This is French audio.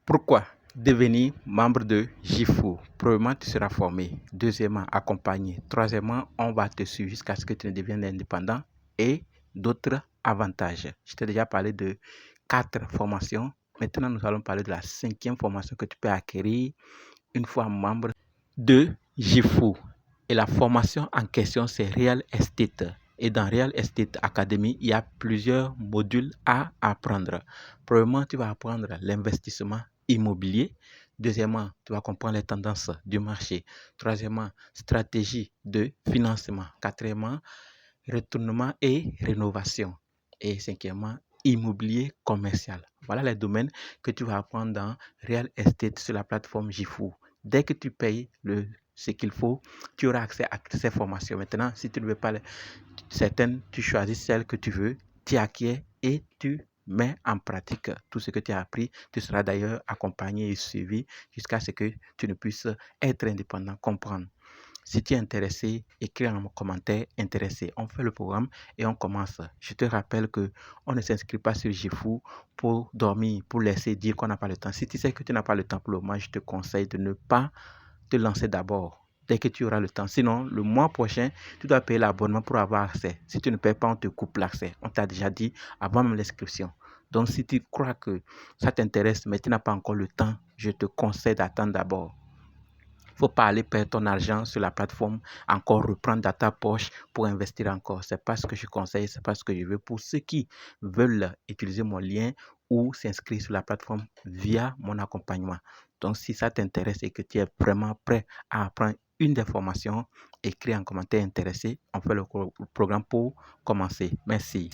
Pourquoi devenir membre de JIFU? Premièrement, tu seras formé. Deuxièmement, accompagné. Troisièmement, on va te suivre jusqu'à ce que tu ne deviennes indépendant et d'autres avantages. Je t'ai déjà parlé de 4 formations. Maintenant, nous allons parler de la 5e formation que tu peux acquérir une fois membre de JIFU. Et la formation en question, c'est Real Estate. Et dans Real Estate Academy, il y a plusieurs modules à apprendre. Premièrement, tu vas apprendre l'investissement immobilier. Deuxièmement, tu vas comprendre les tendances du marché. Troisièmement, stratégie de financement. Quatrièmement, retournement et rénovation. Et cinquièmement, immobilier commercial. Voilà les domaines que tu vas apprendre dans Real Estate sur la plateforme JIFU. Dès que tu payes ce qu'il faut, tu auras accès à ces formations. Maintenant, si tu ne veux pas certaines, tu choisis celle que tu veux, tu acquiers et tu mets en pratique tout ce que tu as appris. Tu seras d'ailleurs accompagné et suivi jusqu'à ce que tu ne puisses être indépendant, comprendre. Si tu es intéressé, écris en commentaire intéressé. On fait le programme et on commence. Je te rappelle que on ne s'inscrit pas sur JIFU pour dormir, pour laisser dire qu'on n'a pas le temps. Si tu sais que tu n'as pas le temps pour le moment, je te conseille de ne pas te lancer d'abord dès que tu auras le temps. Sinon, le mois prochain, tu dois payer l'abonnement pour avoir accès. Si tu ne payes pas, on te coupe l'accès. On t'a déjà dit avant même l'inscription. Donc, si tu crois que ça t'intéresse, mais tu n'as pas encore le temps, je te conseille d'attendre d'abord. Il ne faut pas aller perdre ton argent sur la plateforme, encore reprendre dans ta poche pour investir encore. Ce n'est pas ce que je conseille, ce n'est pas ce que je veux. Pour ceux qui veulent utiliser mon lien ou s'inscrire sur la plateforme via mon accompagnement. Donc, si ça t'intéresse et que tu es vraiment prêt à apprendre une des formations, écris en commentaire intéressé. On fait le programme pour commencer. Merci.